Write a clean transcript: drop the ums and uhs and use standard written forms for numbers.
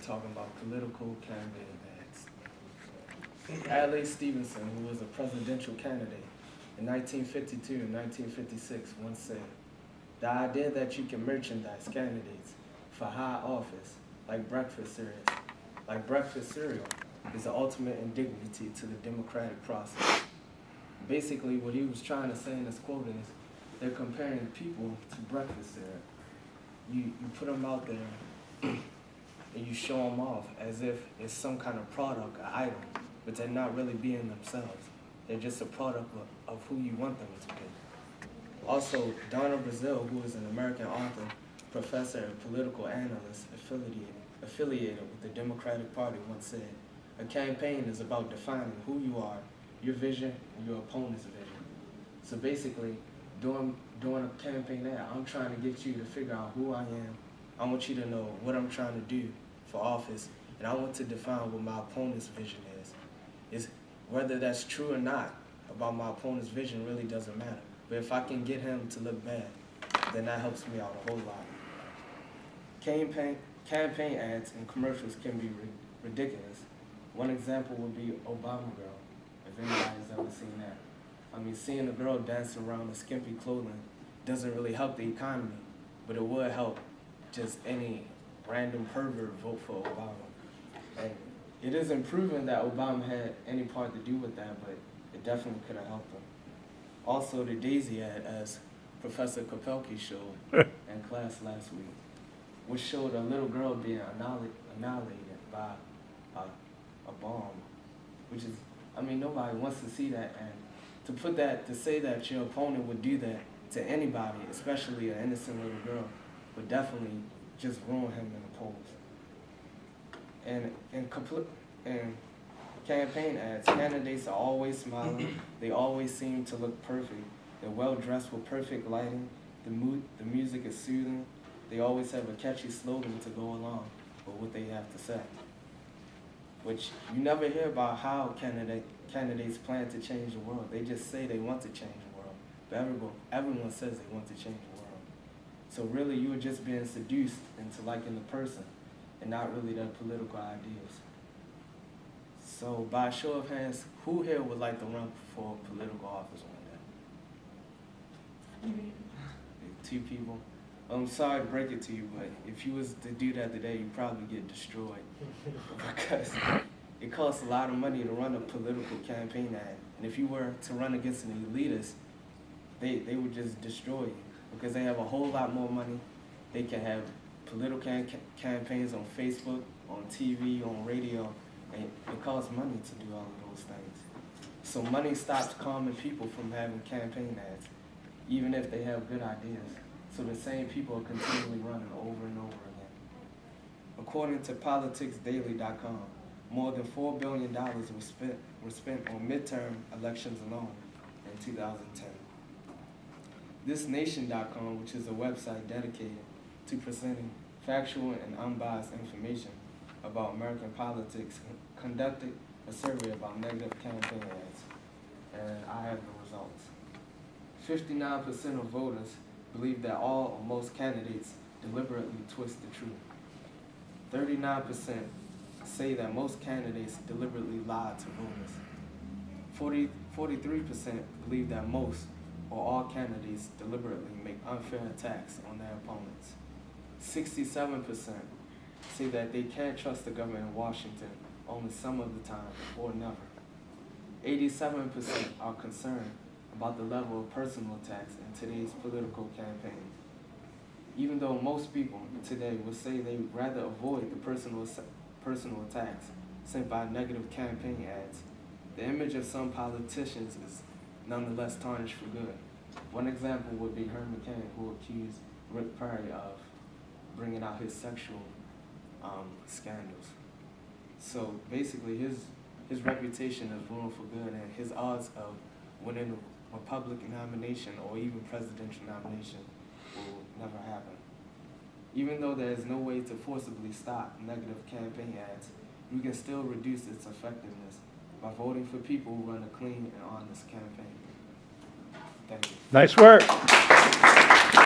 talking about political campaign ads. Adlai Stevenson, who was a presidential candidate in 1952 and 1956, once said, "The idea that you can merchandise candidates for high office like breakfast cereal is the ultimate indignity to the democratic process." Basically, what he was trying to say in this quote is, they're comparing people to breakfast cereal. You put them out there and you show them off as if it's some kind of product, an item, but they're not really being themselves. They're just a product of who you want them to be. Also, Donna Brazile, who is an American author, professor, and political analyst affiliated with the Democratic Party, once said, "A campaign is about defining who you are, your vision, and your opponent's vision." So basically, during a campaign ad, I'm trying to get you to figure out who I am. I want you to know what I'm trying to do for office, and I want to define what my opponent's vision is. Whether that's true or not about my opponent's vision really doesn't matter. But if I can get him to look bad, then that helps me out a whole lot. Campaign ads and commercials can be ridiculous. One example would be Obama Girl, if anybody's ever seen that. I mean, seeing a girl dancing around in skimpy clothing doesn't really help the economy, but it would help just any random pervert vote for Obama. And it isn't proven that Obama had any part to do with that, but it definitely could have helped him. Also, the Daisy ad, as Professor Kopelke showed in class last week, which showed a little girl being annihilated by a bomb, which is, I mean, nobody wants to see that. And to say that your opponent would do that to anybody, especially an innocent little girl, would definitely just ruin him in the polls. And in campaign ads, candidates are always smiling. They always seem to look perfect. They're well dressed with perfect lighting. The music is soothing. They always have a catchy slogan to go along with what they have to say. Which you never hear about how candidates plan to change the world. They just say they want to change the world. But everyone says they want to change the world. So really, you are just being seduced into liking the person and not really their political ideas. So by a show of hands, who here would like to run for political office one day? 2 people. I'm sorry to break it to you, but if you was to do that today, you'd probably get destroyed. Because it costs a lot of money to run a political campaign ad. And if you were to run against an elitist, they would just destroy you. Because they have a whole lot more money. They can have political campaigns on Facebook, on TV, on radio, and it costs money to do all of those things. So money stops common people from having campaign ads, even if they have good ideas. So the same people are continually running over and over again. According to politicsdaily.com, more than $4 billion were spent on midterm elections alone in 2010. ThisNation.com, which is a website dedicated to presenting factual and unbiased information about American politics, conducted a survey about negative campaign ads, and I have the results. 59% of voters believe that all or most candidates deliberately twist the truth. 39% say that most candidates deliberately lie to voters. 43% believe that most or all candidates deliberately make unfair attacks on their opponents. 67% say that they can't trust the government in Washington only some of the time or never. 87% are concerned about the level of personal attacks in today's political campaigns. Even though most people today would say they would rather avoid the personal attacks sent by negative campaign ads, the image of some politicians is nonetheless tarnished for good. One example would be Herman McCain, who accused Rick Perry of bringing out his sexual scandals. So basically, his reputation is ruined for good, and his odds of winning a Republican nomination or even presidential nomination will never happen. Even though there is no way to forcibly stop negative campaign ads, we can still reduce its effectiveness by voting for people who run a clean and honest campaign. Thank you. Nice work.